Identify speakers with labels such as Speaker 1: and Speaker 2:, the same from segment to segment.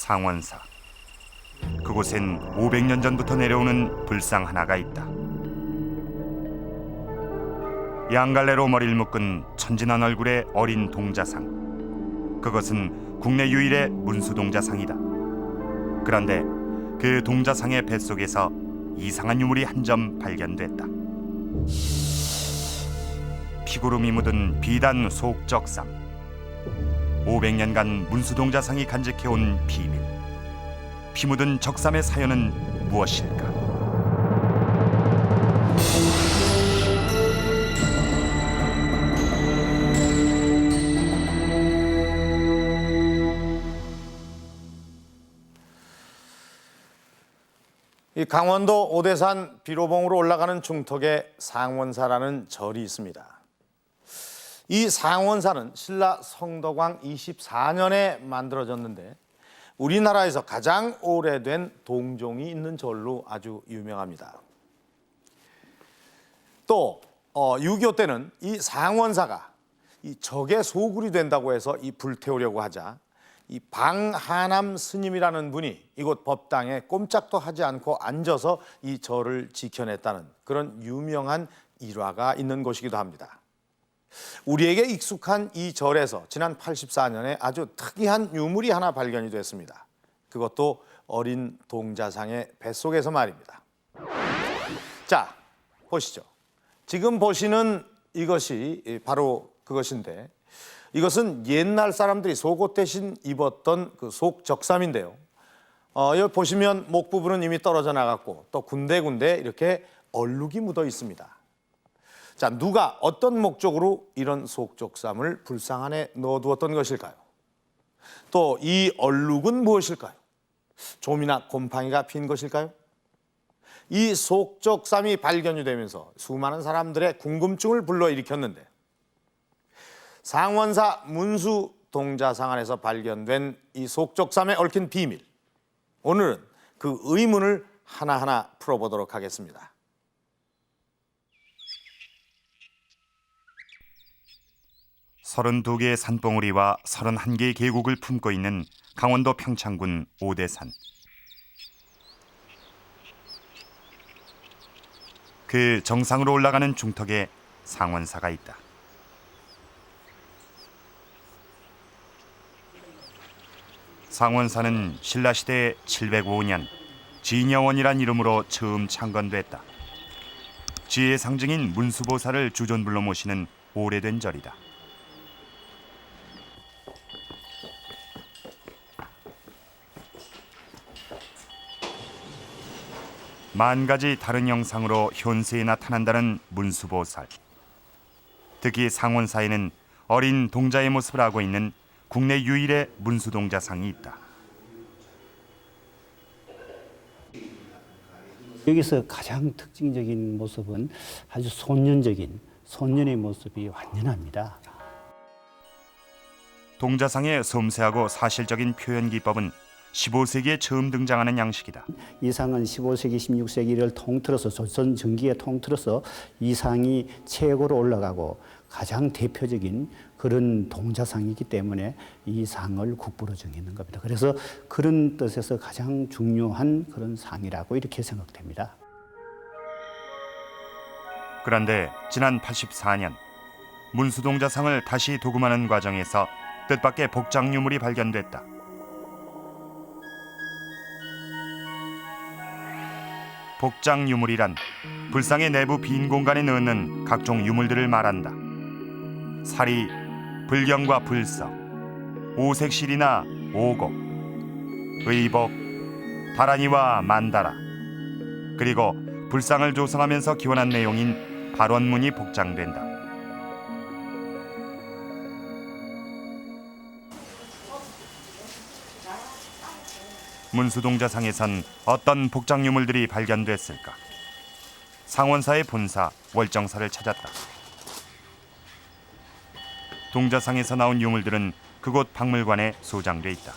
Speaker 1: 상원사. 그곳엔 500년 전부터 내려오는 불상 하나가 있다. 양갈래로 머리를 묶은 천진한 얼굴의 어린 동자상. 그것은 국내 유일의 문수 동자상이다. 그런데 그 동자상의 뱃속에서 이상한 유물이 한 점 발견됐다. 피구름이 묻은 비단 속적삼. 500년간 문수 동자상이 간직해온 비밀. 피 묻은 적삼의 사연은 무엇일까?
Speaker 2: 이 강원도 오대산 비로봉으로 올라가는 중턱에 상원사라는 절이 있습니다. 이 상원사는 신라 성덕왕 24년에 만들어졌는데 우리나라에서 가장 오래된 동종이 있는 절로 아주 유명합니다. 또 6.25 때는 이 상원사가 이 적의 소굴이 된다고 해서 이 불태우려고 하자 이 방하남 스님이라는 분이 이곳 법당에 꼼짝도 하지 않고 앉아서 이 절을 지켜냈다는 그런 유명한 일화가 있는 곳이기도 합니다. 우리에게 익숙한 이 절에서 지난 84년에 아주 특이한 유물이 하나 발견이 됐습니다. 그것도 어린 동자상의 뱃속에서 말입니다. 자, 보시죠. 지금 보시는 이것이 바로 그것인데 이것은 옛날 사람들이 속옷 대신 입었던 그 속적삼인데요. 여기 보시면 목 부분은 이미 떨어져 나갔고 또 군데군데 이렇게 얼룩이 묻어 있습니다. 자, 누가 어떤 목적으로 이런 속적삼을 불상 안에 넣어두었던 것일까요? 또 이 얼룩은 무엇일까요? 좀이나 곰팡이가 핀 것일까요? 이 속적삼이 발견이 되면서 수많은 사람들의 궁금증을 불러일으켰는데 상원사 문수 동자상 안에서 발견된 이 속적삼에 얽힌 비밀, 오늘은 그 의문을 하나하나 풀어보도록 하겠습니다.
Speaker 1: (32개의) 산봉우리와 31개의 계곡을 품고 있는 강원도 평창군 오대산. 그 정상으로 올라가는 중턱에 상원사가 있다. 상원사는 신라시대 705년 진여원이란 이름으로 처음 창건됐다. 지혜의 상징인 문수보살을 주존불로 모시는 오래된 절이다. 만 가지 다른 형상으로 현세에 나타난다는 문수보살. 특히 상원사에는 어린 동자의 모습을 하고 있는 국내 유일의 문수동자상이 있다.
Speaker 3: 여기서 가장 특징적인 모습은 아주 소년적인 소년의 모습이 완연합니다.
Speaker 1: 동자상의 섬세하고 사실적인 표현 기법은 15세기에 처음 등장하는 양식이다.
Speaker 3: 이 상은 15세기, 16세기를 통틀어서 조선 전기에 통틀어서 이 상이 최고로 올라가고 가장 대표적인 그런 동자상이기 때문에 이 상을 국보로 정했는 겁니다. 그래서 그런 뜻에서 가장 중요한 그런 상이라고 이렇게 생각됩니다.
Speaker 1: 그런데 지난 84년 문수동자상을 다시 도금하는 과정에서 뜻밖의 복장 유물이 발견됐다. 복장 유물이란 불상의 내부 빈 공간에 넣는 각종 유물들을 말한다. 사리, 불경과 불석, 오색실이나 오곡, 의복, 다란이와 만다라, 그리고 불상을 조성하면서 기원한 내용인 발원문이 복장된다. 문수동자상에선 어떤 복장 유물들이 발견됐을까? 상원사의 본사 월정사를 찾았다. 동자상에서 나온 유물들은 그곳 박물관에 소장돼 있다.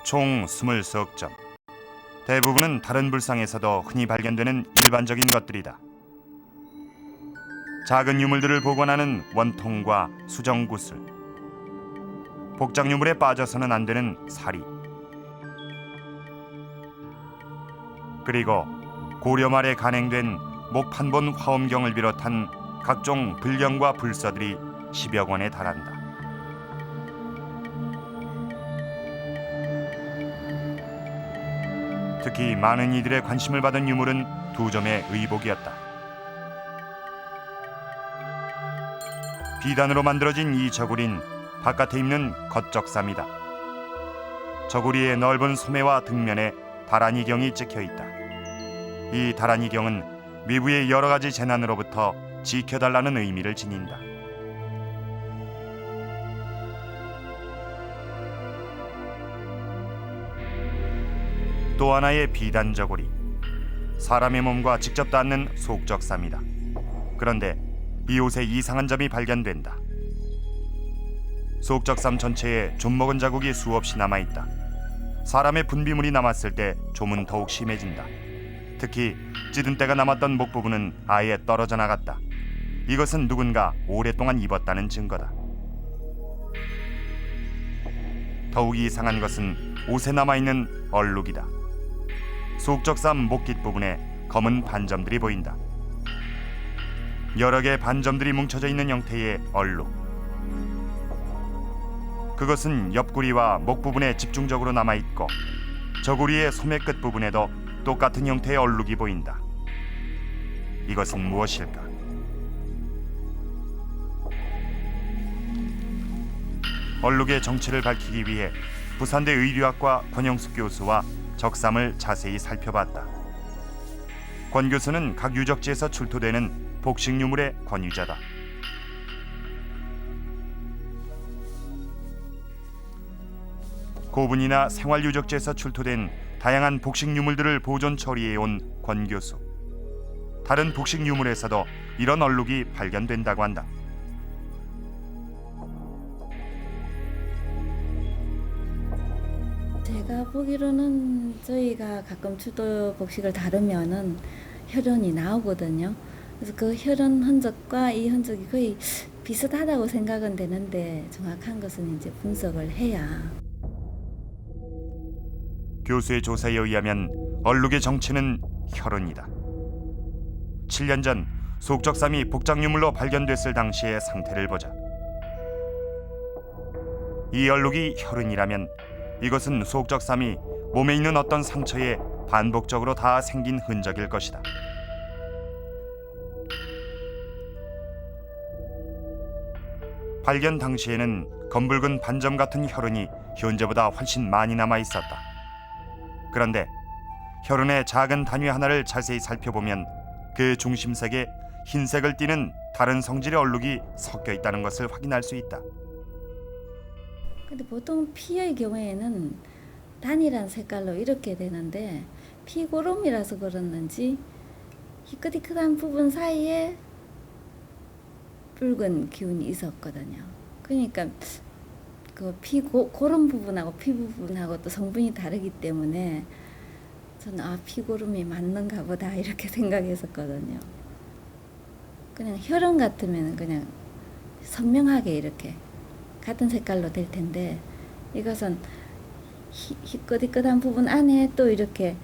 Speaker 1: 총 20석 점. 대부분은 다른 불상에서도 흔히 발견되는 일반적인 것들이다. 작은 유물들을 보관하는 원통과 수정구슬, 복장 유물에 빠져서는 안 되는 사리. 그리고 고려 말에 간행된 목판본 화엄경을 비롯한 각종 불경과 불서들이 10여 권에 달한다. 특히 많은 이들의 관심을 받은 유물은 두 점의 의복이었다. 비단으로 만들어진 이 저고리는 바깥에 입는 겉적삼이다. 저고리의 넓은 소매와 등면에 다란이경이 찍혀 있다. 이 다란이경은 위부의 여러 가지 재난으로부터 지켜달라는 의미를 지닌다. 또 하나의 비단 저고리, 사람의 몸과 직접 닿는 속적삼이다. 그런데 이 옷에 이상한 점이 발견된다. 속적삼 전체에 좀 먹은 자국이 수없이 남아있다. 사람의 분비물이 남았을 때 좀은 더욱 심해진다. 특히 찌든 때가 남았던 목 부분은 아예 떨어져 나갔다. 이것은 누군가 오랫동안 입었다는 증거다. 더욱 이상한 것은 옷에 남아있는 얼룩이다. 속적삼 목깃 부분에 검은 반점들이 보인다. 여러 개의 반점들이 뭉쳐져 있는 형태의 얼룩. 그것은 옆구리와 목 부분에 집중적으로 남아있고 저고리의 소매 끝 부분에도 똑같은 형태의 얼룩이 보인다. 이것은 무엇일까? 얼룩의 정체를 밝히기 위해 부산대 의류학과 권영숙 교수와 적삼을 자세히 살펴봤다. 권 교수는 각 유적지에서 출토되는 복식 유물의 권위자다. 고분이나 생활 유적지에서 출토된 다양한 복식 유물들을 보존 처리해 온 권 교수. 다른 복식 유물에서도 이런 얼룩이 발견된다고 한다.
Speaker 4: 제가 보기로는 저희가 가끔 출토 복식을 다루면은 혈흔이 나오거든요. 그래서 그 혈흔 흔적과 이 흔적이 거의 비슷하다고 생각은 되는데 정확한 것은 이제 분석을 해야.
Speaker 1: 교수의 조사에 의하면 얼룩의 정체는 혈흔이다. 7년 전 속적삼이 복장유물로 발견됐을 당시의 상태를 보자. 이 얼룩이 혈흔이라면 이것은 속적삼이 몸에 있는 어떤 상처에 반복적으로 다 생긴 흔적일 것이다. 발견 당시에는 검붉은 반점 같은 혈흔이 현재보다 훨씬 많이 남아 있었다. 그런데 혈흔의 작은 단위 하나를 자세히 살펴보면 그 중심색에 흰색을 띠는 다른 성질의 얼룩이 섞여 있다는 것을 확인할 수 있다.
Speaker 4: 근데 보통 피의 경우에는 단일한 색깔로 이렇게 되는데 피고름이라서 그렇는지 희끗희끗한 부분 사이에 붉은 기운이 있었거든요. 그러니까 그 고름 부분하고 피 부분하고 또 성분이 다르기 때문에 저는 피고름이 맞는가 보다 이렇게 생각했었거든요. 그냥 혈흔 같으면 그냥 선명하게 이렇게 같은 색깔로 될 텐데 이것은 희끗희끗한 부분 안에 또 이렇게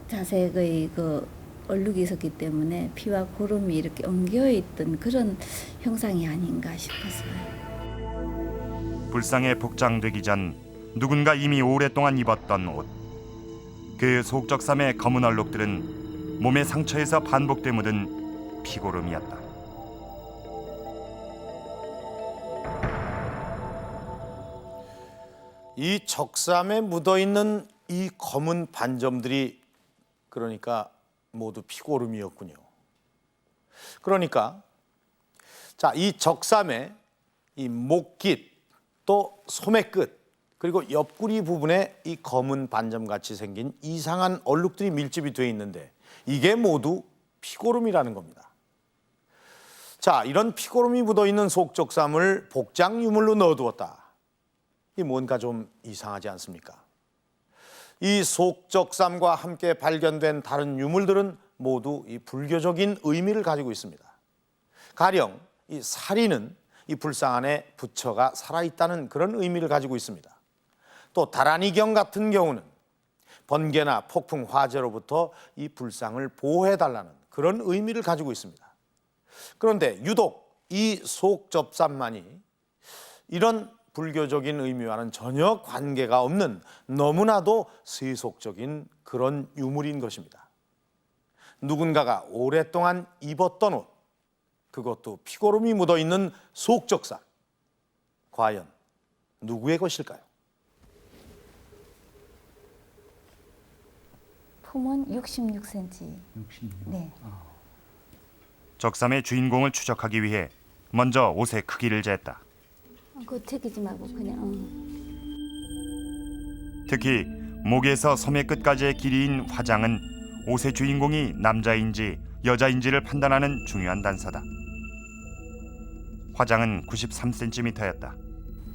Speaker 4: 자색의 그 얼룩이 있었기 때문에 피와 고름이 이렇게 엉겨 있던 그런 형상이 아닌가 싶었어요.
Speaker 1: 불상에 복장되기 전 누군가 이미 오랫동안 입었던 옷. 그 속적삼의 검은 얼룩들은 몸의 상처에서 반복돼 묻은 피고름이었다.
Speaker 2: 이 적삼에 묻어있는 이 검은 반점들이 그러니까 모두 피고름이었군요. 그러니까 자, 이 적삼의 이 목깃 또 소매끝 그리고 옆구리 부분에 이 검은 반점같이 생긴 이상한 얼룩들이 밀집이 되어 있는데 이게 모두 피고름이라는 겁니다. 자, 이런 피고름이 묻어있는 속적삼을 복장유물로 넣어두었다. 이 뭔가 좀 이상하지 않습니까? 이 속적삼과 함께 발견된 다른 유물들은 모두 이 불교적인 의미를 가지고 있습니다. 가령 이 사리는 이 불상 안에 부처가 살아있다는 그런 의미를 가지고 있습니다. 또 다란이경 같은 경우는 번개나 폭풍, 화재로부터 이 불상을 보호해달라는 그런 의미를 가지고 있습니다. 그런데 유독 이 속접삼만이 이런 불교적인 의미와는 전혀 관계가 없는 너무나도 세속적인 그런 유물인 것입니다. 누군가가 오랫동안 입었던 옷, 그것도 피고름이 묻어있는 속적삼, 과연 누구의 것일까요?
Speaker 4: 품은 66cm.
Speaker 3: 66.
Speaker 4: 네.
Speaker 1: 적삼의 주인공을 추적하기 위해 먼저 옷의 크기를 쟀다.
Speaker 4: 그거 챙기지 말고 그냥.
Speaker 1: 특히 목에서 소매 끝까지의 길이인 화장은 옷의 주인공이 남자인지 여자인지를 판단하는 중요한 단서다. 화장은 93cm였다.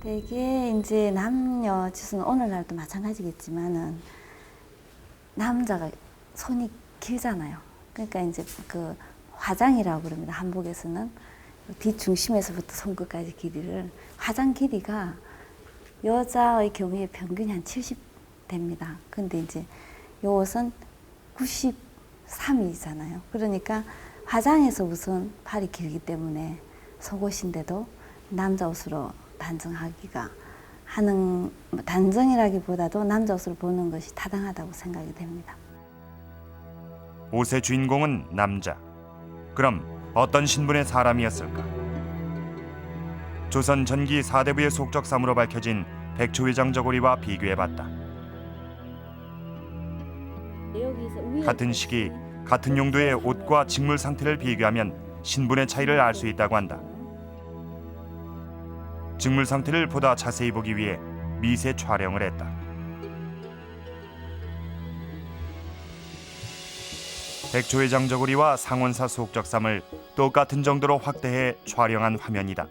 Speaker 4: 되게 이제 남녀 지수는 오늘날도 마찬가지겠지만은 남자가 손이 길잖아요. 그러니까 이제 그 화장이라고 그럽니다. 한복에서는 뒷중심에서부터 손끝까지 길이를 화장 길이가 여자의 경우에 평균이 한 70 됩니다. 근데 이제 요 옷은 93이잖아요. 그러니까 화장에서 우선 팔이 길기 때문에 속옷인데도 남자 옷으로 단정하기가 하는, 단정이라기보다도 남자 옷으로 보는 것이 타당하다고 생각이 됩니다.
Speaker 1: 옷의 주인공은 남자. 그럼 어떤 신분의 사람이었을까? 조선 전기 4대부의 속적삼으로 밝혀진 백초회장 저고리와 비교해봤다. 같은 시기, 같은 용도의 옷과 직물 상태를 비교하면 신분의 차이를 알 수 있다고 한다. 직물 상태를 보다 자세히 보기 위해 미세 촬영을 했다. 백초회장 저고리와 상원사 속적삼을 똑같은 정도로 확대해 촬영한 화면이다.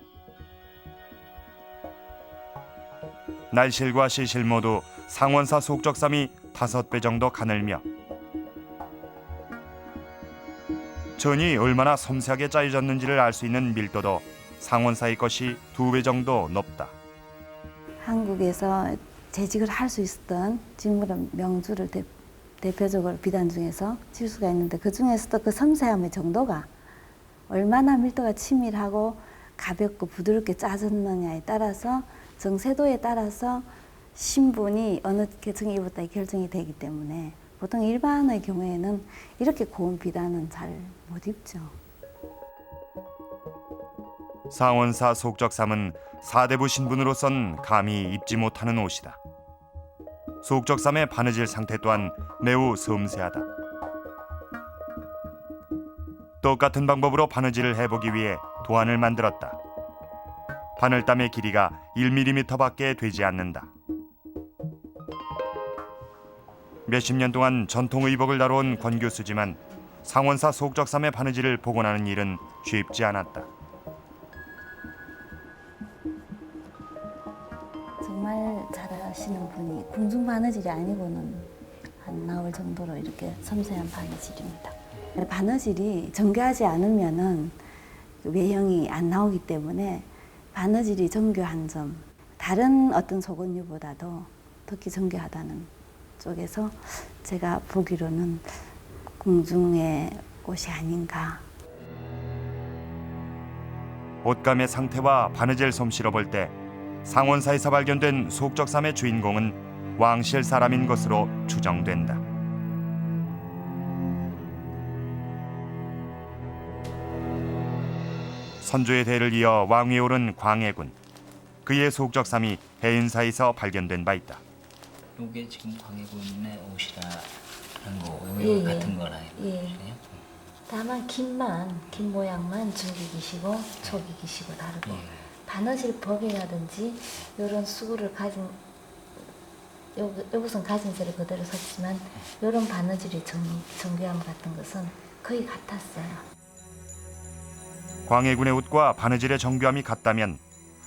Speaker 1: 날실과 시실 모두 상원사 속적삼이 5배 정도 가늘며 전이 얼마나 섬세하게 짜여졌는지를 알 수 있는 밀도도 상원사의 것이 2배 정도 높다.
Speaker 4: 한국에서 재직을 할 수 있었던 직무의 명주를 대표적으로 비단 중에서 칠 수가 있는데 그 중에서도 그 섬세함의 정도가 얼마나 밀도가 치밀하고 가볍고 부드럽게 짜졌느냐에 따라서 정세도에 따라서 신분이 어느 계층에 입었다 결정이 되기 때문에 보통 일반의 경우에는 이렇게 고운 비단은 잘 못 입죠.
Speaker 1: 상원사 속적삼은 4대부 신분으로선 감히 입지 못하는 옷이다. 속적삼의 바느질 상태 또한 매우 섬세하다. 똑같은 방법으로 바느질을 해보기 위해 도안을 만들었다. 바늘땀의 길이가 1mm밖에 되지 않는다. 몇십 년 동안 전통 의복을 다뤄온 권 교수지만 상원사 속적삼의 바느질을 복원하는 일은 쉽지 않았다.
Speaker 4: 정말 잘하시는 분이 궁중 바느질이 아니고는 안 나올 정도로 이렇게 섬세한 바느질입니다. 바느질이 정교하지 않으면은 외형이 안 나오기 때문에 바느질이 정교한 점, 다른 어떤 속옷류보다도 특히 정교하다는 쪽에서 제가 보기로는 궁중의 옷이 아닌가.
Speaker 1: 옷감의 상태와 바느질 솜씨로 볼 때 상원사에서 발견된 속적삼의 주인공은 왕실 사람인 것으로 추정된다. 선조의 대를 이어 왕위에 오른 광해군. 그의 속적삼이 해인사에서 발견된 바 있다.
Speaker 5: 이게 지금 광해군의 옷이라는 거
Speaker 4: 예,
Speaker 5: 같은 거라요.
Speaker 4: 예. 다만 긴 모양만 중기기시고 초기기시고 다르고 바느질 법이라든지 이런 수구를 가진 요것은 가진세를 그대로 썼지만 이런 바느질의 정교함 같은 것은 거의 같았어요.
Speaker 1: 광해군의 옷과 바느질의 정교함이 같다면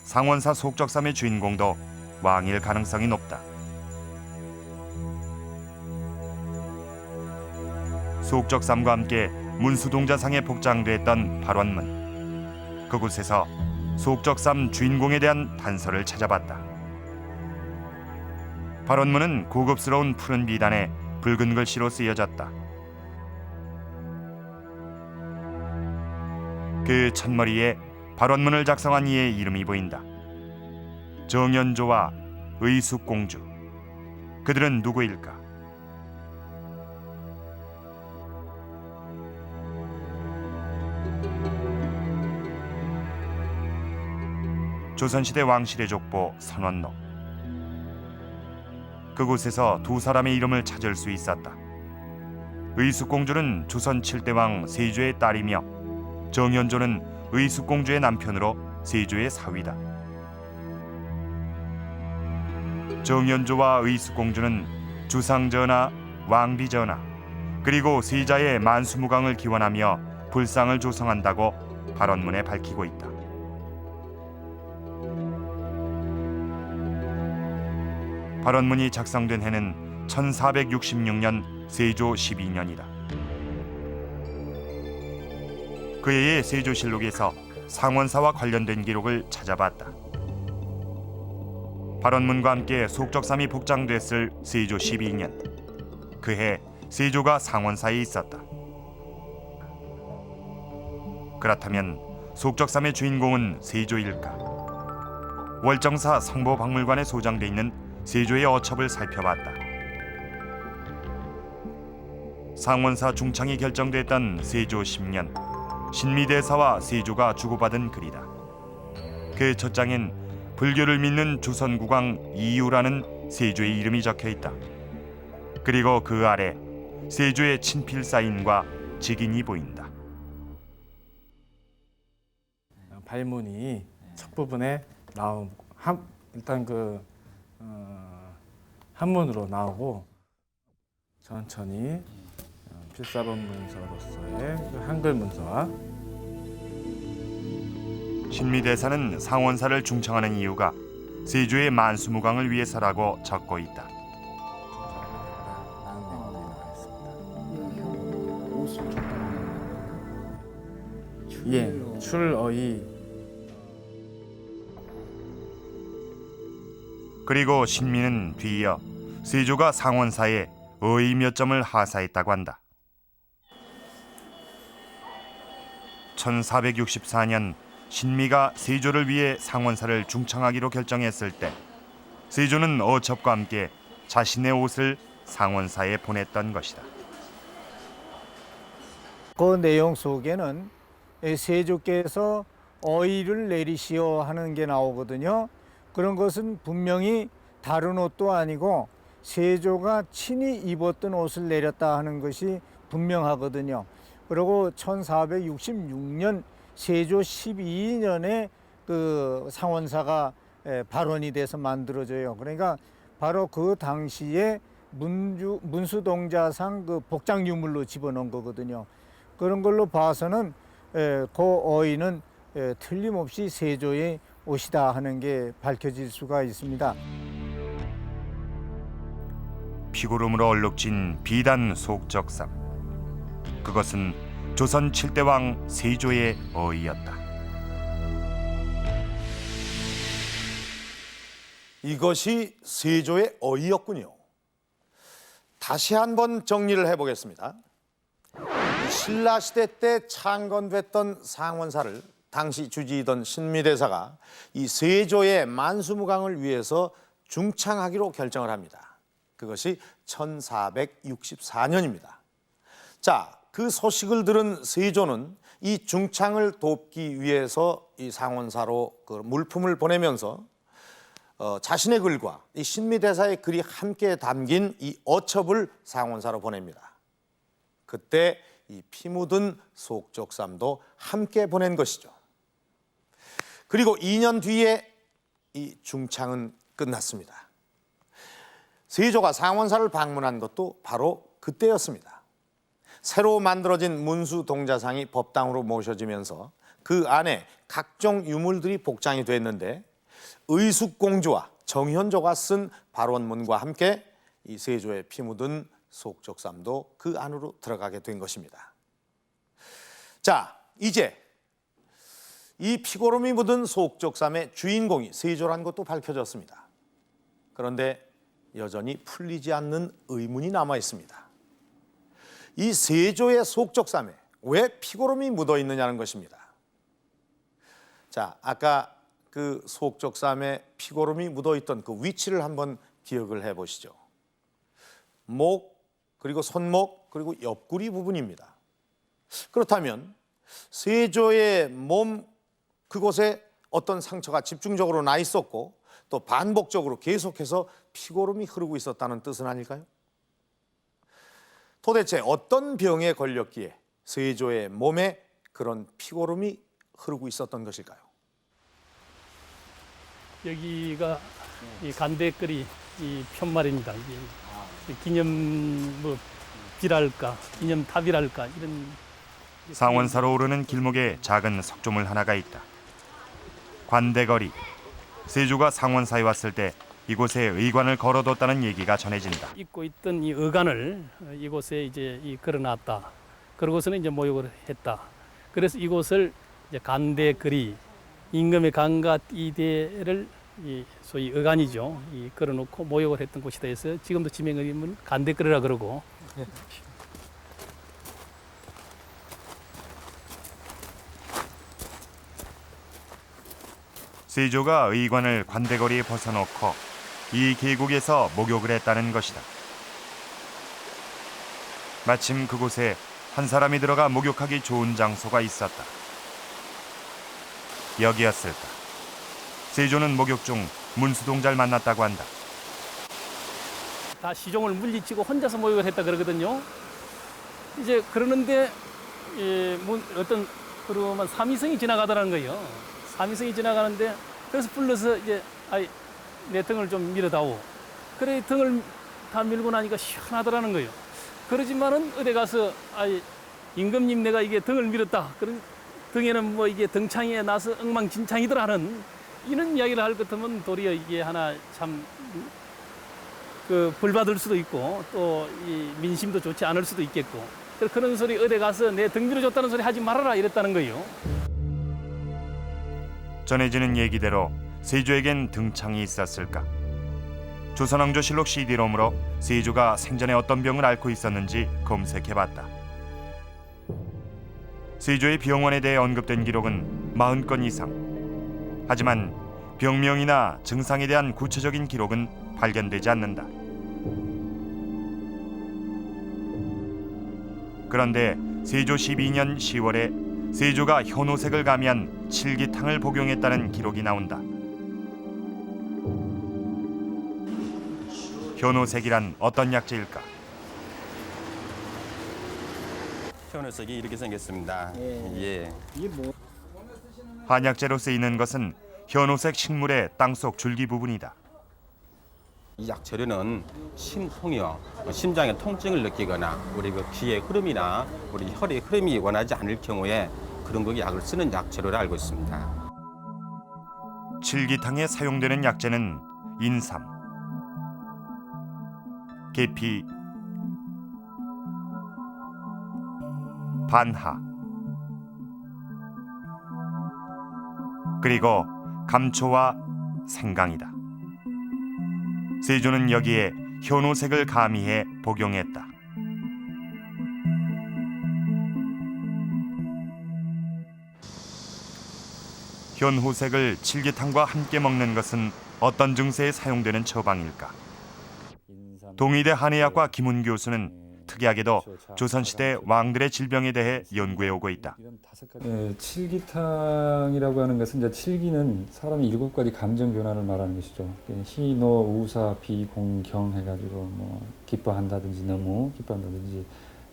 Speaker 1: 상원사 속적삼의 주인공도 왕일 가능성이 높다. 속적삼과 함께 문수동자상에 복장됐던 발원문. 그곳에서 속적삼 주인공에 대한 단서를 찾아봤다. 발원문은 고급스러운 푸른 비단에 붉은 글씨로 쓰여졌다. 그 첫머리에 발원문을 작성한 이의 이름이 보인다. 정연조와 의숙공주. 그들은 누구일까? 조선시대 왕실의 족보 선원록. 그곳에서 두 사람의 이름을 찾을 수 있었다. 의숙공주는 조선 7대왕 세조의 딸이며 정연조는 의숙공주의 남편으로 세조의 사위다. 정연조와 의숙공주는 주상전하, 왕비전하, 그리고 세자의 만수무강을 기원하며 불상을 조성한다고 발원문에 밝히고 있다. 발원문이 작성된 해는 1466년 세조 12년이다. 그 해의 세조실록에서 상원사와 관련된 기록을 찾아봤다. 발원문과 함께 속적삼이 복장됐을 세조 12년, 그해 세조가 상원사에 있었다. 그렇다면 속적삼의 주인공은 세조일까? 월정사 성보박물관에 소장돼 있는 세조의 어첩을 살펴봤다. 상원사 중창이 결정됐던 세조 10년, 신미대사와 세조가 주고받은 글이다. 그 첫 장엔 불교를 믿는 조선국왕 이유라는 세조의 이름이 적혀 있다. 그리고 그 아래 세조의 친필 사인과 직인이 보인다.
Speaker 6: 발문이 첫 부분에 일단 한문으로 나오고 천천히 필사본 문서로서의 그 한글 문서와
Speaker 1: 신미대사는 상원사를 중창하는 이유가 세조의 만수무강을 위해서라고 적고 있다.
Speaker 6: 예, 출어이.
Speaker 1: 그리고 신미는 뒤이어 세조가 상원사에 어의 몇 점을 하사했다고 한다. 1464년 신미가 세조를 위해 상원사를 중창하기로 결정했을 때 세조는 어첩과 함께 자신의 옷을 상원사에 보냈던 것이다.
Speaker 7: 그 내용 속에는 세조께서 어의를 내리시오 하는 게 나오거든요. 그런 것은 분명히 다른 옷도 아니고 세조가 친히 입었던 옷을 내렸다 하는 것이 분명하거든요. 그리고 1466년 세조 12년에 그 상원사가 발원이 돼서 만들어져요. 그러니까 바로 그 당시에 문수동자상 그 복장 유물로 집어넣은 거거든요. 그런 걸로 봐서는 그 어의는 틀림없이 세조의 옷이다 하는 게 밝혀질 수가 있습니다.
Speaker 1: 피고름으로 얼룩진 비단 속적삼. 그것은 조선 7대왕 세조의 어의였다.
Speaker 2: 이것이 세조의 어의였군요. 다시 한번 정리를 해보겠습니다. 신라시대 때 창건됐던 상원사를 당시 주지이던 신미대사가 이 세조의 만수무강을 위해서 중창하기로 결정을 합니다. 그것이 1464년입니다. 자, 그 소식을 들은 세조는 이 중창을 돕기 위해서 이 상원사로 그 물품을 보내면서 자신의 글과 이 신미대사의 글이 함께 담긴 이 어첩을 상원사로 보냅니다. 그때 이 피 묻은 속적삼도 함께 보낸 것이죠. 그리고 2년 뒤에 이 중창은 끝났습니다. 세조가 상원사를 방문한 것도 바로 그때였습니다. 새로 만들어진 문수동자상이 법당으로 모셔지면서 그 안에 각종 유물들이 복장이 됐는데 의숙공주와 정현조가 쓴 발원문과 함께 이 세조의 피 묻은 속적삼도 그 안으로 들어가게 된 것입니다. 자, 이제 이 피고름이 묻은 소옥적삼의 주인공이 세조라는 것도 밝혀졌습니다. 그런데 여전히 풀리지 않는 의문이 남아 있습니다. 이 세조의 소옥적삼에 왜 피고름이 묻어 있느냐는 것입니다. 자, 아까 그 소옥적삼에 피고름이 묻어 있던 그 위치를 한번 기억을 해 보시죠. 목, 그리고 손목, 그리고 옆구리 부분입니다. 그렇다면 세조의 몸 그곳에 어떤 상처가 집중적으로 나 있었고 또 반복적으로 계속해서 피고름이 흐르고 있었다는 뜻은 아닐까요? 도대체 어떤 병에 걸렸기에 세조의 몸에 그런 피고름이 흐르고 있었던 것일까요?
Speaker 8: 여기가 이 간대거리 이 편말입니다. 이게 기념 뭐 비랄까, 기념탑이랄까 이런.
Speaker 1: 상원사로 오르는 길목에 작은 석조물 하나가 있다. 관대거리. 세조가 상원사에 왔을 때 이곳에 의관을 걸어뒀다는 얘기가 전해진다.
Speaker 8: 입고 있던 이 의관을 이곳에 이제 걸어놨다. 그러고서는 이제 모욕을 했다. 그래서 이곳을 이제 간대거리, 임금의 간과 이대를 소위 의관이죠. 걸어놓고 모욕을 했던 곳이다 해서 지금도 지명을 이름은 간대거리라 그러고.
Speaker 1: 세조가 의관을 관대거리에 벗어놓고 이 계곡에서 목욕을 했다는 것이다. 마침 그곳에 한 사람이 들어가 목욕하기 좋은 장소가 있었다. 여기였을까. 세조는 목욕 중 문수동자를 만났다고 한다.
Speaker 8: 다 시종을 물리치고 혼자서 모욕을 했다 그러거든요. 이제 그러는데 어떤 그러면 삼위성이 지나가더라는 거예요. 삼위성이 지나가는데 그래서 불러서 이제 내 등을 좀 밀어다오. 그래 등을 다 밀고 나니까 시원하더라는 거예요. 그러지만은 어디 가서 임금님 내가 이게 등을 밀었다. 그런 등에는 뭐 이게 등창에 나서 엉망진창이더라 하는 이런 이야기를 할 것 같으면 도리어 이게 하나 참 벌 받을 수도 있고 또 이 민심도 좋지 않을 수도 있겠고 그런 소리 어디 가서 내 등 밀어줬다는 소리 하지 말아라 이랬다는 거예요.
Speaker 1: 전해지는 얘기대로 세조에겐 등창이 있었을까? 조선왕조실록 CD롬으로 세조가 생전에 어떤 병을 앓고 있었는지 검색해봤다. 세조의 병원에 대해 언급된 기록은 40건 이상. 하지만 병명이나 증상에 대한 구체적인 기록은 발견되지 않는다. 그런데 세조 12년 10월에 세조가 현오색을 가미한 칠기탕을 복용했다는 기록이 나온다. 현오색이란 어떤 약재일까?
Speaker 9: 현오색이 이렇게 생겼습니다. 예.
Speaker 1: 한약재로 쓰이는 것은 현오색 식물의 땅속 줄기 부분이다.
Speaker 9: 이 약재료는 심통이요, 심장의 통증을 느끼거나 우리 그 기의 흐름이나 우리 혈의 흐름이 원하지 않을 경우에 그런 거 약을 쓰는 약재료로 알고 있습니다.
Speaker 1: 칠기탕에 사용되는 약재는 인삼, 계피, 반하, 그리고 감초와 생강이다. 세조는 여기에 현오색을 가미해 복용했다. 현호색을 칠기탕과 함께 먹는 것은 어떤 증세에 사용되는 처방일까? 동의대 한의학과 김훈 교수는 특이하게도 조선시대 왕들의 질병에 대해 연구해오고 있다.
Speaker 10: 칠기탕이라고 하는 것은 이제 칠기는 사람의 7가지 감정 변화를 말하는 것이죠. 희, 노, 우사, 비, 공, 경 해가지고 뭐 기뻐한다든지 너무 기뻐한다든지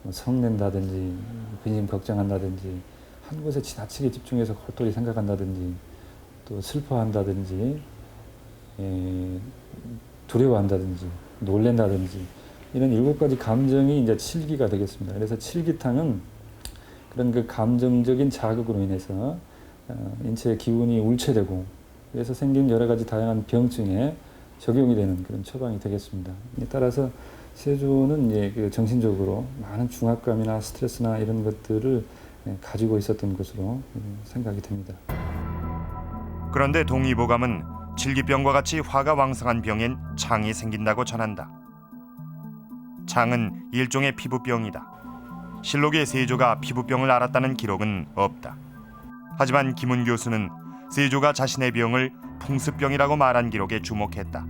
Speaker 10: 뭐 성낸다든지 근심 걱정한다든지 한 곳에 지나치게 집중해서 골똘히 생각한다든지 또 슬퍼한다든지 두려워한다든지 놀랜다든지 이런 7가지 감정이 이제 칠기가 되겠습니다. 그래서 칠기탕은 그런 그 감정적인 자극으로 인해서 인체의 기운이 울체되고 그래서 생긴 여러 가지 다양한 병증에 적용이 되는 그런 처방이 되겠습니다. 따라서 세조는 이제 그 정신적으로 많은 중압감이나 스트레스나 이런 것들을 가지고 있었던 것으로 생각이 됩니다.
Speaker 1: 그런데 동의보감은 칠기병과 같이 화가 왕성한 병엔 창이 생긴다고 전한다. 창은 일종의 피부병이다. 실록에 세조가 피부병을 앓았다는 기록은 없다. 하지만 김훈 교수는 세조가 자신의 병을 풍습병이라고 말한 기록에 주목했다.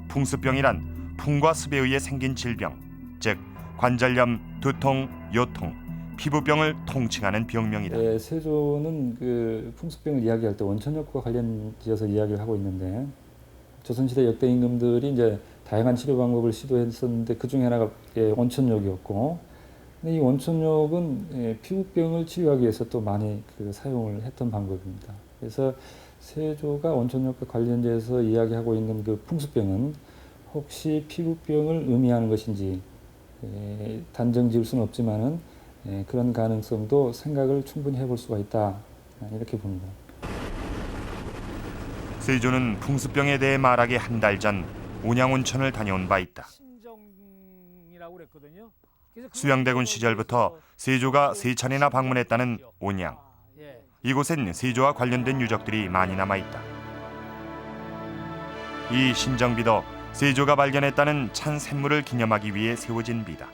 Speaker 1: 풍습병이란 풍과 습에 의해 생긴 질병, 즉 관절염, 두통, 요통, 피부병을 통칭하는 병명이다.
Speaker 10: 네, 세조는 그 풍습병을 이야기할 때 원천욕과 관련지어서 이야기를 하고 있는데 조선시대 역대 임금들이 이제 다양한 치료 방법을 시도했었는데 그 중에 하나가 원천욕이었고, 근데 이 원천욕은 피부병을 치료하기 위해서 또 많이 사용을 했던 방법입니다. 그래서 세조가 원천욕과 관련돼서 이야기하고 있는 그 풍습병은 혹시 피부병을 의미하는 것인지 단정 지을 수는 없지만은 그런 가능성도 생각을 충분히 해볼 수가 있다, 이렇게 봅니다.
Speaker 1: 세조는 풍습병에 대해 말하기 한 달 전 온양온천을 다녀온 바 있다. 수양대군 시절부터 세조가 3차례나 방문했다는 온양. 이곳엔 세조와 관련된 유적들이 많이 남아있다. 이 신정비도 세조가 발견했다는 찬 샘물을 기념하기 위해 세워진 비다.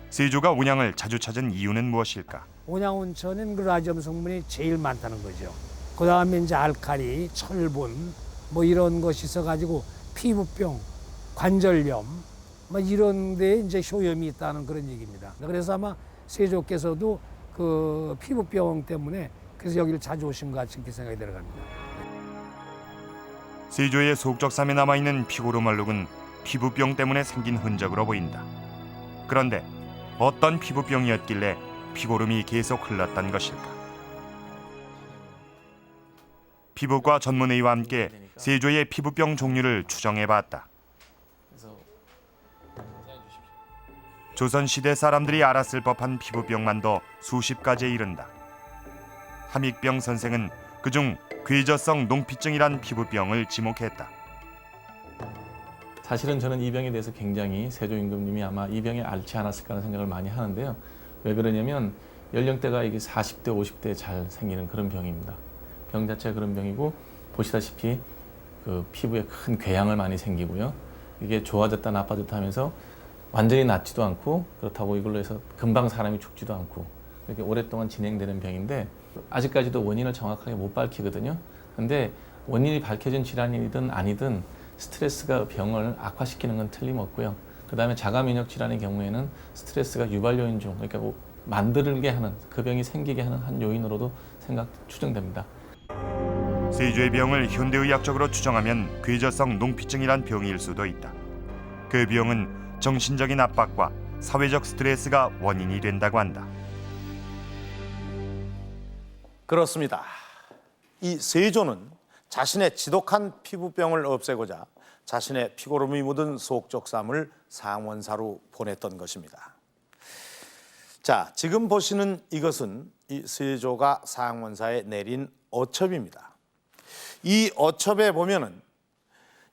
Speaker 1: 세조가 온양을 자주 찾은 이유는 무엇일까?
Speaker 11: 온양온천은 그 라지엄 성분이 제일 많다는 거죠. 그 다음에 이제 알칼리, 철분 뭐 이런 것이 있어가지고 피부병, 관절염 뭐 이런 데 이제 효염이 있다는 그런 얘기입니다. 그래서 아마 세조께서도 그 피부병 때문에 그래서 여기를 자주 오신 것 같이 이렇게 생각이 들어갑니다.
Speaker 1: 세조의 속적삼에 남아있는 피고름 얼룩은 피부병 때문에 생긴 흔적으로 보인다. 그런데 어떤 피부병이었길래 피고름이 계속 흘렀던 것일까? 피부과 전문의와 함께 세조의 피부병 종류를 추정해봤다. 조선시대 사람들이 알았을 법한 피부병만도 수십 가지에 이른다. 함익병 선생은 그중 괴저성 농피증이란 피부병을 지목했다.
Speaker 12: 사실은 저는 이 병에 대해서 굉장히 세조 임금님이 아마 이 병에 앓지 않았을까 하는 생각을 많이 하는데요. 왜 그러냐면 연령대가 이게 40대, 50대에 잘 생기는 그런 병입니다. 병 자체가 그런 병이고 보시다시피 그 피부에 큰 궤양을 많이 생기고요. 이게 좋아졌다 나빠졌다 하면서 완전히 낫지도 않고 그렇다고 이걸로 해서 금방 사람이 죽지도 않고 이렇게 오랫동안 진행되는 병인데 아직까지도 원인을 정확하게 못 밝히거든요. 근데 원인이 밝혀진 질환이든 아니든 스트레스가 병을 악화시키는 건 틀림없고요. 그 다음에 자가면역 질환의 경우에는 스트레스가 유발 요인 중, 그러니까 뭐 만들게 하는, 그 병이 생기게 하는 한 요인으로도 추정됩니다.
Speaker 1: 세조의 병을 현대의학적으로 추정하면 괴저성 농피증이란 병일 수도 있다. 그 병은 정신적인 압박과 사회적 스트레스가 원인이 된다고 한다.
Speaker 2: 그렇습니다. 이 세조는 자신의 지독한 피부병을 없애고자 자신의 피고름이 묻은 속적삼을 상원사로 보냈던 것입니다. 자, 지금 보시는 이것은 이 세조가 상원사에 내린 어첩입니다. 이 어첩에 보면은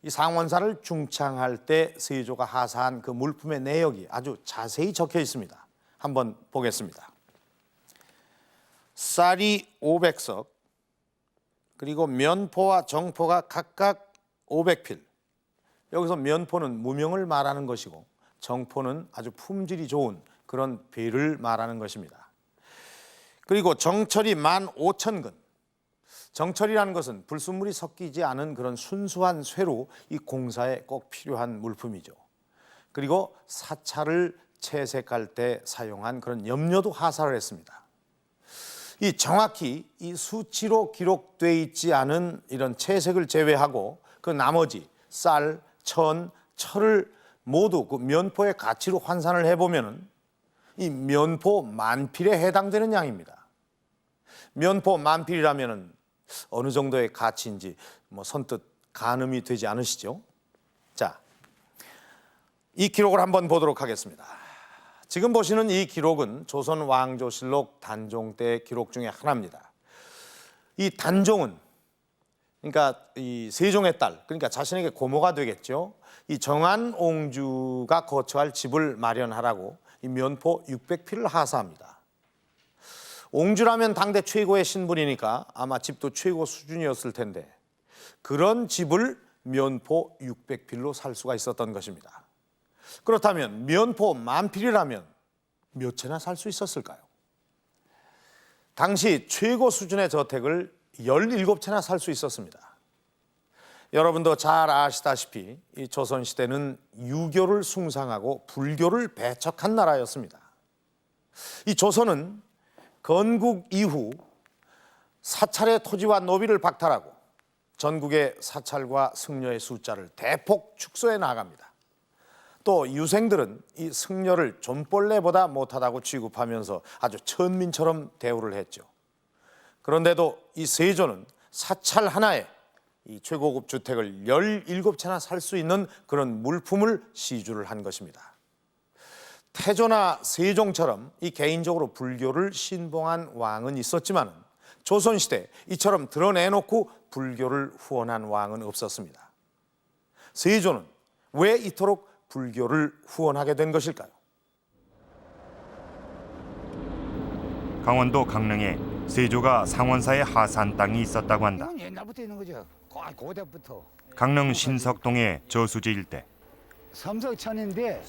Speaker 2: 이 상원사를 중창할 때 세조가 하사한 그 물품의 내역이 아주 자세히 적혀 있습니다. 한번 보겠습니다. 쌀이 500석, 그리고 면포와 정포가 각각 500필. 여기서 면포는 무명을 말하는 것이고 정포는 아주 품질이 좋은 그런 배를 말하는 것입니다. 그리고 정철이 15,000근. 정철이라는 것은 불순물이 섞이지 않은 그런 순수한 쇠로 이 공사에 꼭 필요한 물품이죠. 그리고 사찰을 채색할 때 사용한 그런 염료도 하사를 했습니다. 이 정확히 이 수치로 기록되어 있지 않은 이런 채색을 제외하고 그 나머지 쌀, 천, 철을 모두 그 면포의 가치로 환산을 해보면은 이 면포 만필에 해당되는 양입니다. 면포 만필이라면은 어느 정도의 가치인지 뭐 선뜻 가늠이 되지 않으시죠? 자, 이 기록을 한번 보도록 하겠습니다. 지금 보시는 이 기록은 조선 왕조실록 단종 때 기록 중에 하나입니다. 이 단종은 그러니까 이 세종의 딸, 그러니까 자신에게 고모가 되겠죠. 이 정안옹주가 거처할 집을 마련하라고 이 면포 600필을 하사합니다. 옹주라면 당대 최고의 신분이니까 아마 집도 최고 수준이었을 텐데 그런 집을 면포 600필로 살 수가 있었던 것입니다. 그렇다면 면포 10,000필이라면 몇 채나 살 수 있었을까요? 당시 최고 수준의 저택을 17채나 살 수 있었습니다. 여러분도 잘 아시다시피 이 조선시대는 유교를 숭상하고 불교를 배척한 나라였습니다. 이 조선은 건국 이후 사찰의 토지와 노비를 박탈하고 전국의 사찰과 승려의 숫자를 대폭 축소해 나갑니다. 또 유생들은 이 승려를 좀벌레보다 못하다고 취급하면서 아주 천민처럼 대우를 했죠. 그런데도 이 세조는 사찰 하나에 이 최고급 주택을 17채나 살 수 있는 그런 물품을 시주를 한 것입니다. 태조나 세종처럼 이 개인적으로 불교를 신봉한 왕은 있었지만 조선시대 이처럼 드러내놓고 불교를 후원한 왕은 없었습니다. 세조는 왜 이토록 불교를 후원하게 된 것일까요?
Speaker 1: 강원도 강릉에 세조가 상원사의 하산 땅이 있었다고 한다.
Speaker 7: 이건 옛날부터 있는 거죠. 고대부터.
Speaker 1: 강릉 신석동의 저수지 일대.
Speaker 7: 섬석천인데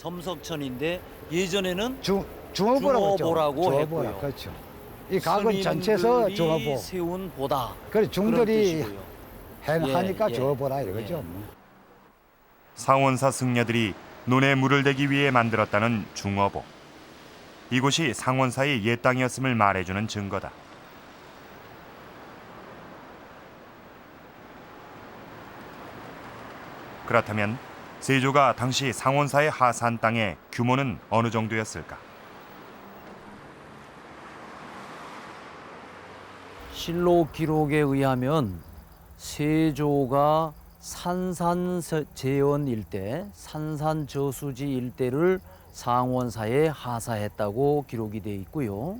Speaker 13: 예전에는
Speaker 7: 중어보라고 했죠.
Speaker 13: 중어보라고
Speaker 7: 중어보라,
Speaker 13: 했고요.
Speaker 7: 그렇죠. 이 각은 전체에서 중어보.
Speaker 13: 세운 보다.
Speaker 7: 그래 중들이
Speaker 13: 뜻이고요.
Speaker 7: 행하니까
Speaker 13: 예,
Speaker 7: 중어보라 이거죠.
Speaker 1: 상원사 승려들이 논에 물을 대기 위해 만들었다는 중어보. 이곳이 상원사의 옛 땅이었음을 말해주는 증거다. 그렇다면 세조가 당시 상원사의 하산 땅의 규모는 어느 정도였을까?
Speaker 13: 실록 기록에 의하면 세조가 산산제원 일대, 산산저수지 일대를 상원사에 하사했다고 기록이 되어 있고요.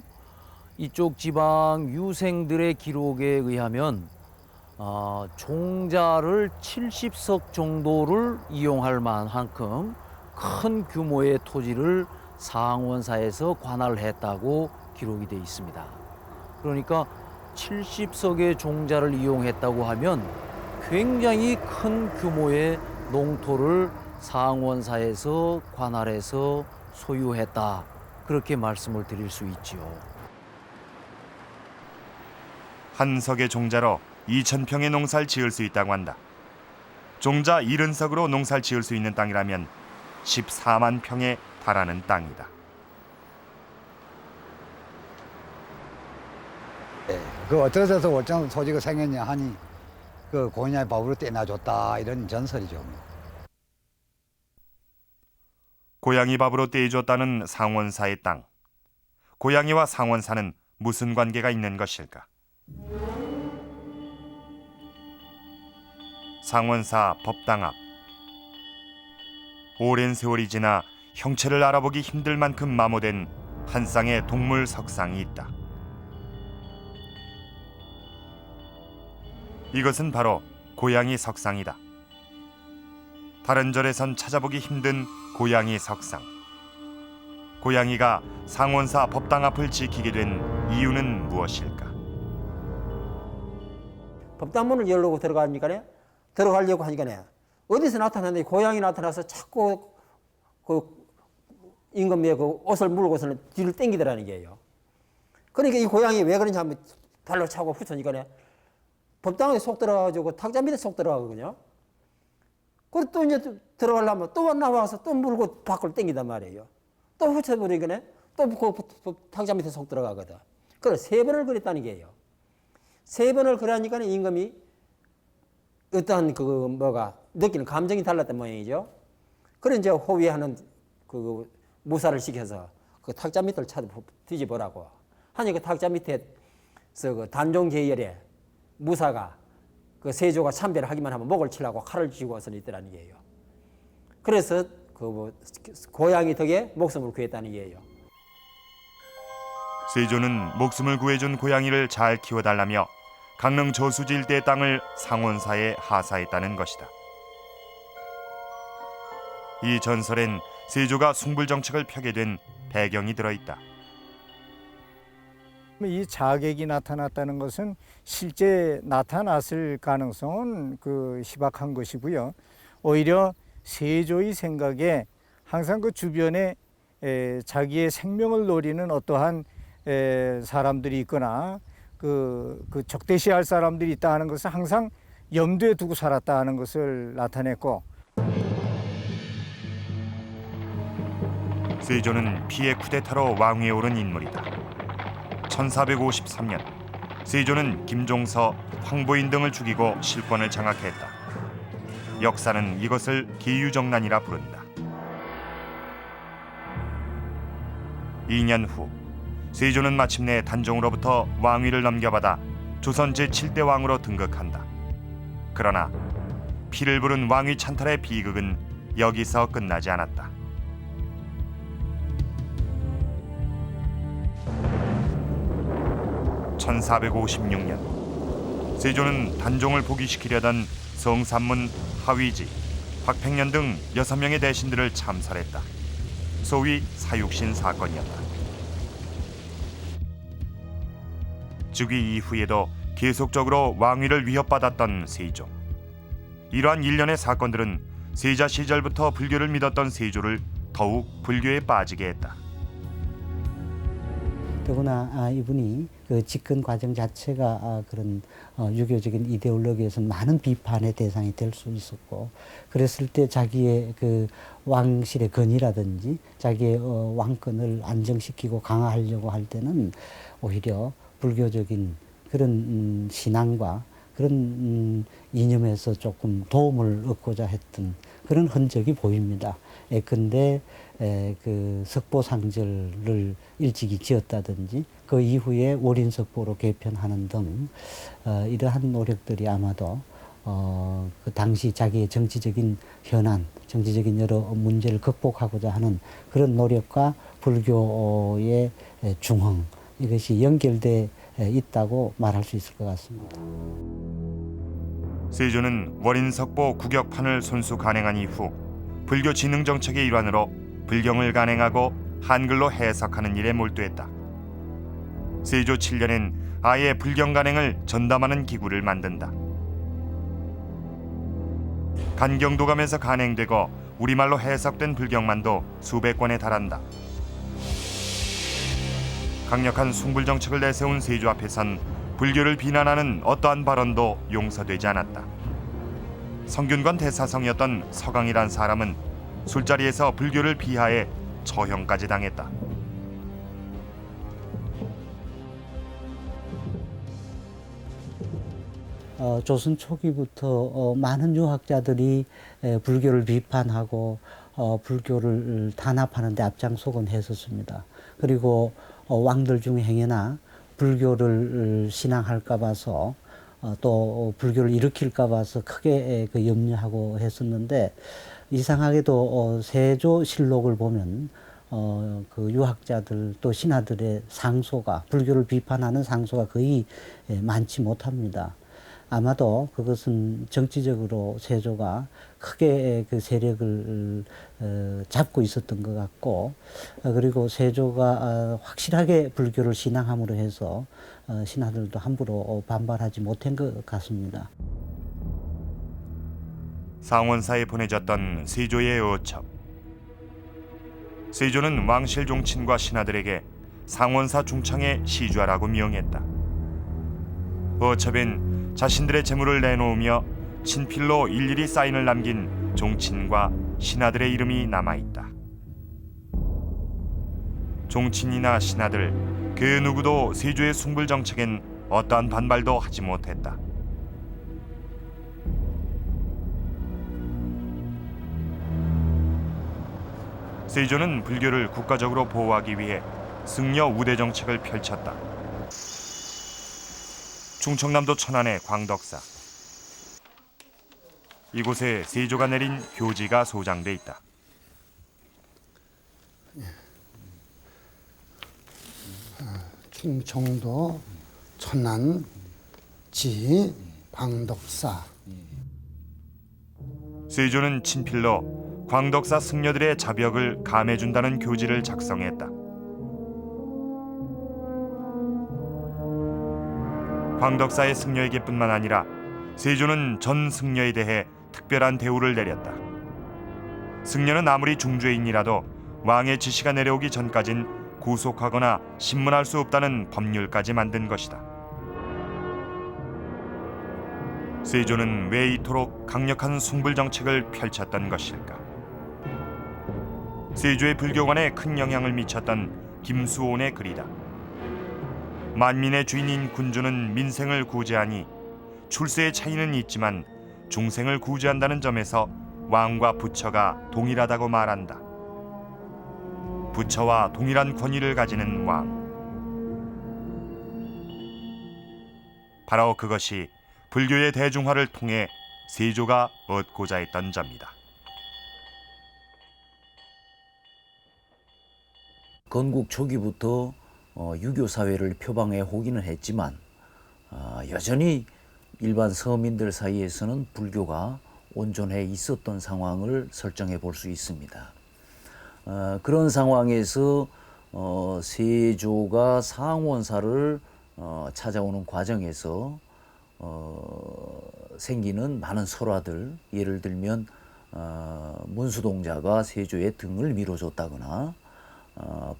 Speaker 13: 이쪽 지방 유생들의 기록에 의하면 종자를 70석 정도를 이용할 만큼 큰 규모의 토지를 상원사에서 관할을 했다고 기록이 되어 있습니다. 그러니까 70석의 종자를 이용했다고 하면 굉장히 큰 규모의 농토를 상원사에서 관할해서 소유했다. 그렇게 말씀을 드릴 수 있지요.
Speaker 1: 한 석의 종자로 2,000평의 농사를 지을 수 있다고 한다. 종자 70석으로 농사를 지을 수 있는 땅이라면 14만 평에 달하는 땅이다.
Speaker 7: 그 어떠셔서 월장 소지가 생겼냐 하니 그 고인의 밥으로 떼놔줬다 이런 전설이죠.
Speaker 1: 고양이 밥으로 떼어줬다는 상원사의 땅. 고양이와 상원사는 무슨 관계가 있는 것일까? 상원사 법당 앞. 오랜 세월이 지나 형체를 알아보기 힘들 만큼 마모된 한 쌍의 동물 석상이 있다. 이것은 바로 고양이 석상이다. 다른 절에선 찾아보기 힘든 고양이 석상. 고양이가 상원사 법당 앞을 지키게 된 이유는 무엇일까?
Speaker 14: 법당문을 열려고 들어가려고 하니까 어디서 나타났는데 고양이 나타나서 자꾸 그 임금의 그 옷을 물고서는 뒤를 당기더라는 게요. 그러니까 이 고양이 왜 그런지 한번 발로 차고 붙으니까 법당에 속 들어가가지고 탁자 밑에 속 들어가거든요. 그리고 또 이제 들어가려면 또 나와서 또 물고 밖으로 당기단 말이에요. 또 붙여버리니까 또 그 탁자 밑에 속 들어가거든. 그래서 3번을 그랬다는 게요. 3번을 그러니까 임금이 어떠한 그 뭐가 느끼는 감정이 달랐던 모양이죠. 그래 이제 호위하는 그 무사를 시켜서 그 탁자 밑을 뒤집어라고 하니 그 탁자 밑에서 그 단종 계열에 무사가 그 세조가 참배를 하기만 하면 목을 치려고 칼을 쥐고서 있더라는 얘기예요. 그래서 그 고양이 덕에 목숨을 구했다는 얘기예요.
Speaker 1: 세조는 목숨을 구해준 고양이를 잘 키워달라며 강릉 저수지 일대의 땅을 상원사에 하사했다는 것이다. 이 전설엔 세조가 숭불정책을 펴게 된 배경이 들어있다.
Speaker 7: 이 자객이 나타났다는 것은 실제 나타났을 가능성은 희박한 것이고요. 오히려 세조의 생각에 항상 그 주변에 자기의 생명을 노리는 어떠한 사람들이 있거나 그 적대시할 사람들이 있다 하는 것을 항상 염두에 두고 살았다 하는 것을 나타냈고,
Speaker 1: 세조는 피해 쿠데타로 왕위에 오른 인물이다. 1453년 세조는 김종서, 황보인 등을 죽이고 실권을 장악했다. 역사는 이것을 기유정난이라 부른다. 2년 후 세조는 마침내 단종으로부터 왕위를 넘겨받아 조선 제7대 왕으로 등극한다. 그러나 피를 부른 왕위 찬탈의 비극은 여기서 끝나지 않았다. (1456년) 세조는 단종을 포기시키려던 성산문, 하위지, 확팽년 등 6명의 대신들을 참살했다. 소위 사육신 사건이었다. 즉위 이후에도 계속적으로 왕위를 위협받았던 세조. 이러한 일련의 사건들은 세자 시절부터 불교를 믿었던 세조를 더욱 불교에 빠지게 했다.
Speaker 3: 더구나 이분이 그 집권 과정 자체가 그런 유교적인 이데올로기에서는 많은 비판의 대상이 될 수 있었고, 그랬을 때 자기의 그 왕실의 건의라든지 자기의 왕권을 안정시키고 강화하려고 할 때는 오히려 불교적인 그런 신앙과 그런 이념에서 조금 도움을 얻고자 했던 그런 흔적이 보입니다. 근데 그 석보상절을 일찍이 지었다든지 그 이후에 월인석보로 개편하는 등 이러한 노력들이 아마도 그 당시 자기의 정치적인 현안, 정치적인 여러 문제를 극복하고자 하는 그런 노력과 불교의 중흥, 이것이 연결돼 있다고 말할 수 있을 것 같습니다.
Speaker 1: 세조는 월인석보 국역판을 손수 간행한 이후 불교 진흥 정책의 일환으로 불경을 간행하고 한글로 해석하는 일에 몰두했다. 세조 7년엔 아예 불경 간행을 전담하는 기구를 만든다. 간경도감에서 간행되고 우리말로 해석된 불경만도 수백 권에 달한다. 강력한 숭불 정책을 내세운 세조 앞에선 불교를 비난하는 어떠한 발언도 용서되지 않았다. 성균관 대사성이었던 서강이란 사람은 술자리에서 불교를 비하해 처형까지 당했다.
Speaker 3: 조선 초기부터 많은 유학자들이 불교를 비판하고 불교를 단합하는 데 앞장서곤 했었습니다. 그리고 왕들 중에 행여나 불교를 신앙할까 봐서 또 불교를 일으킬까 봐서 크게 그 염려하고 했었는데, 이상하게도 세조실록을 보면 그 유학자들 또 신하들의 상소가, 불교를 비판하는 상소가 거의 많지 못합니다. 아마도 그것은 정치적으로 세조가 크게 그 세력을 잡고 있었던 것 같고, 그리고 세조가 확실하게 불교를 신앙함으로 해서 신하들도 함부로 반발하지 못한 것 같습니다.
Speaker 1: 상원사에 보내졌던 세조의 어첩. 세조는 왕실 종친과 신하들에게 상원사 중창에 시주하라고 명했다. 어첩엔 자신들의 재물을 내놓으며 친필로 일일이 사인을 남긴 종친과 신하들의 이름이 남아있다. 종친이나 신하들 그 누구도 세조의 숭불 정책엔 어떠한 반발도 하지 못했다. 세조는 불교를 국가적으로 보호하기 위해 승려 우대 정책을 펼쳤다. 충청남도 천안의 광덕사. 이곳에 세조가 내린 교지가 소장돼 있다.
Speaker 15: 충청도 천안 지 광덕사.
Speaker 1: 세조는 친필로 광덕사 승려들의 자벽을 감해준다는 교지를 작성했다. 광덕사의 승려에게뿐만 아니라 세조는 전 승려에 대해 특별한 대우를 내렸다. 승려는 아무리 중죄인이라도 왕의 지시가 내려오기 전까진 구속하거나 신문할 수 없다는 법률까지 만든 것이다. 세조는 왜 이토록 강력한 숭불 정책을 펼쳤던 것일까? 세조의 불교관에 큰 영향을 미쳤던 김수온의 글이다. 만민의 주인인 군주는 민생을 구제하니 출세의 차이는 있지만 중생을 구제한다는 점에서 왕과 부처가 동일하다고 말한다. 부처와 동일한 권위를 가지는 왕. 바로 그것이 불교의 대중화를 통해 세조가 얻고자 했던 점이다.
Speaker 13: 건국 초기부터 유교 사회를 표방해 오기는 했지만 여전히 일반 서민들 사이에서는 불교가 온전해 있었던 상황을 설정해 볼 수 있습니다. 그런 상황에서 세조가 상원사를 찾아오는 과정에서 생기는 많은 설화들, 예를 들면 문수동자가 세조의 등을 밀어줬다거나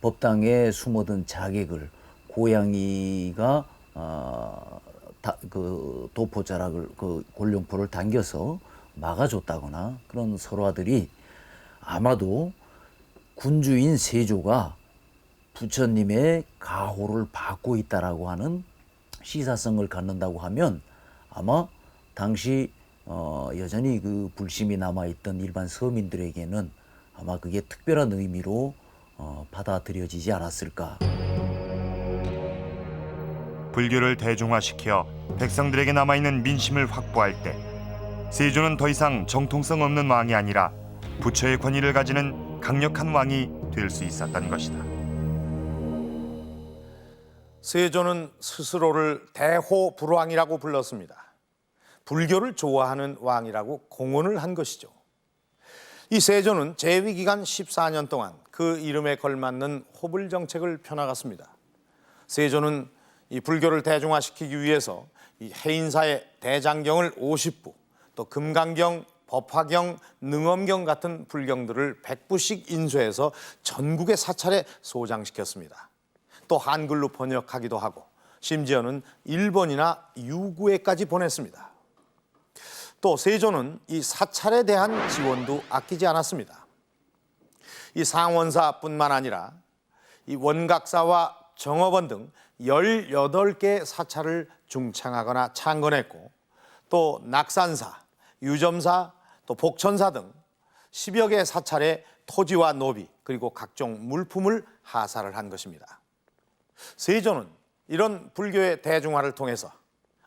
Speaker 13: 법당에 숨어든 자객을 고양이가 그 도포자락을 그 골룡포를 당겨서 막아줬다거나 그런 설화들이 아마도 군주인 세조가 부처님의 가호를 받고 있다라고 하는 시사성을 갖는다고 하면 아마 당시 여전히 그 불심이 남아있던 일반 서민들에게는 아마 그게 특별한 의미로 받아들여지지 않았을까.
Speaker 1: 불교를 대중화시켜 백성들에게 남아있는 민심을 확보할 때 세조는 더 이상 정통성 없는 왕이 아니라 부처의 권위를 가지는 강력한 왕이 될 수 있었던 것이다.
Speaker 2: 세조는 스스로를 대호불왕이라고 불렀습니다. 불교를 좋아하는 왕이라고 공언을 한 것이죠. 이 세조는 재위 기간 14년 동안 그 이름에 걸맞는 호불 정책을 펴나갔습니다. 세조는 이 불교를 대중화시키기 위해서 이 해인사의 대장경을 50부, 또 금강경, 법화경, 능엄경 같은 불경들을 100부씩 인쇄해서 전국의 사찰에 소장시켰습니다. 또 한글로 번역하기도 하고 심지어는 일본이나 유구에까지 보냈습니다. 또 세조는 이 사찰에 대한 지원도 아끼지 않았습니다. 이 상원사뿐만 아니라 이 원각사와 정업원 등 18개 사찰을 중창하거나 창건했고 또 낙산사, 유점사, 또 복천사 등 10여 개 사찰에 토지와 노비 그리고 각종 물품을 하사를 한 것입니다. 세조는 이런 불교의 대중화를 통해서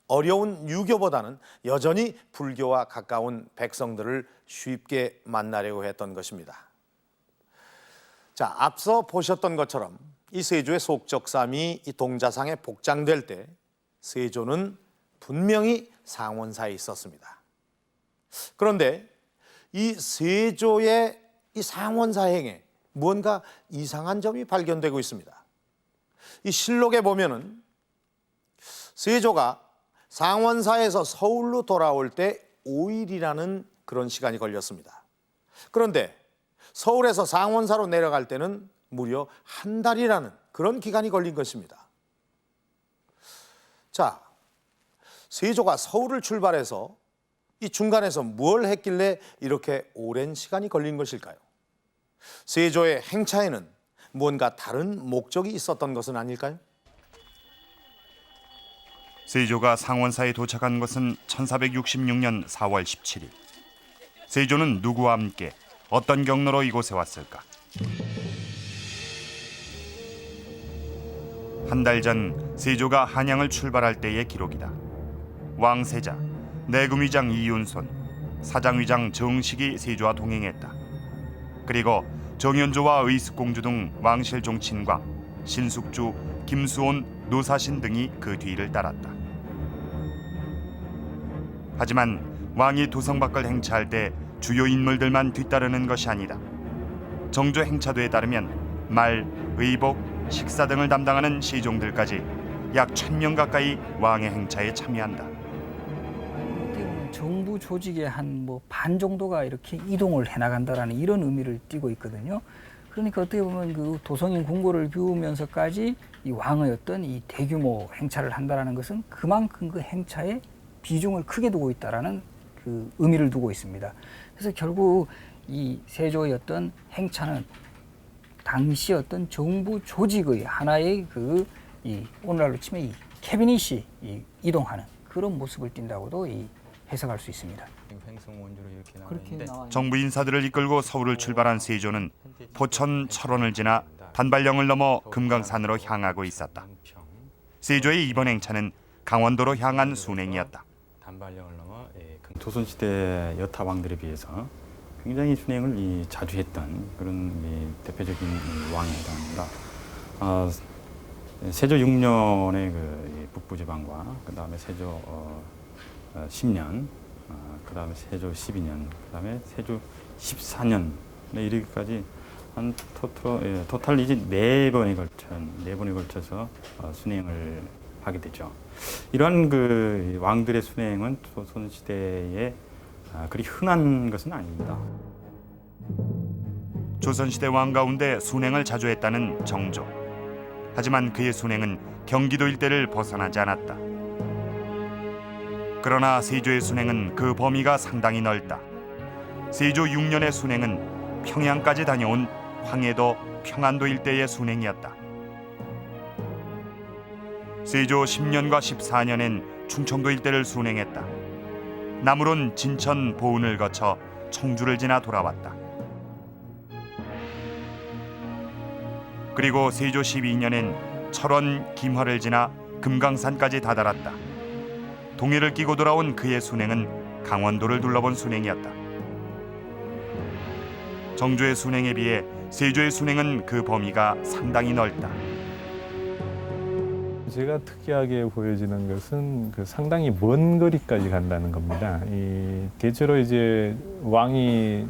Speaker 2: 어려운 유교보다는 여전히 불교와 가까운 백성들을 쉽게 만나려고 했던 것입니다. 자, 앞서 보셨던 것처럼 이 세조의 속적삼이 이 동자상에 복장될 때 세조는 분명히 상원사에 있었습니다. 그런데 이 세조의 이 상원사 행에 무언가 이상한 점이 발견되고 있습니다. 이 실록에 보면은 세조가 상원사에서 서울로 돌아올 때 5일이라는 그런 시간이 걸렸습니다. 그런데 서울에서 상원사로 내려갈 때는 무려 한 달이라는 그런 기간이 걸린 것입니다. 자, 세조가 서울을 출발해서 이 중간에서 뭘 했길래 이렇게 오랜 시간이 걸린 것일까요? 세조의 행차에는 무언가 다른 목적이 있었던 것은 아닐까요?
Speaker 1: 세조가 상원사에 도착한 것은 1466년 4월 17일. 세조는 누구와 함께 어떤 경로로 이곳에 왔을까? 한 달 전 세조가 한양을 출발할 때의 기록이다. 왕세자, 내금위장 이윤손, 사장위장 정식이 세조와 동행했다. 그리고 정현조와 의숙공주 등 왕실 종친과 신숙주, 김수온, 노사신 등이 그 뒤를 따랐다. 하지만 왕이 도성 밖을 행차할 때 주요 인물들만 뒤따르는 것이 아니다. 정조 행차도에 따르면 말, 의복, 식사 등을 담당하는 시종들까지 약 1000명 가까이 왕의 행차에 참여한다.
Speaker 16: 어떻게 보면 정부 조직의 한 뭐 반 정도가 이렇게 이동을 해나간다라는 이런 의미를 띠고 있거든요. 그러니까 어떻게 보면 그 도성인 궁궐을 비우면서까지 이 왕의 어떤 이 대규모 행차를 한다라는 것은 그만큼 그 행차에 비중을 크게 두고 있다라는 그 의미를 두고 있습니다. 그래서 결국 이 세조의 어떤 행차는 당시 어떤 정부 조직의 하나의 그 이 오늘날로 치면 이 캐비닛이 이동하는 그런 모습을 띈다고도 해석할 수 있습니다.
Speaker 1: 정부 인사들을 이끌고 서울을 출발한 세조는 포천 철원을 지나 단발령을 넘어 금강산으로 향하고 있었다. 세조의 이번 행차는 강원도로 향한 순행이었다.
Speaker 17: 단발령을 넘어 조선시대 여타 왕들에 비해서 굉장히 순행을 자주 했던 그런 대표적인 왕에 해당합니다. 세조 6년의 그 북부지방과 그 다음에 세조 10년, 그 다음에 세조 12년, 그 다음에 세조 14년에 이르기까지 한 토탈 이제 4번에 걸쳐서 순행을 하게 되죠. 이러한 그 왕들의 순행은 조선시대에 그리 흔한 것은 아닙니다.
Speaker 1: 조선시대 왕 가운데 순행을 자주 했다는 정조. 하지만 그의 순행은 경기도 일대를 벗어나지 않았다. 그러나 세조의 순행은 그 범위가 상당히 넓다. 세조 6년의 순행은 평양까지 다녀온 황해도, 평안도 일대의 순행이었다. 세조 10년과 14년엔 충청도 일대를 순행했다. 남으론 진천, 보은을 거쳐 청주를 지나 돌아왔다. 그리고 세조 12년엔 철원, 김화를 지나 금강산까지 다다랐다. 동해를 끼고 돌아온 그의 순행은 강원도를 둘러본 순행이었다. 정조의 순행에 비해 세조의 순행은 그 범위가 상당히 넓다.
Speaker 10: 제가 특이하게 보여지는 것은 그 상당히 먼 거리까지 간다는 겁니다. 대체로 이제 왕이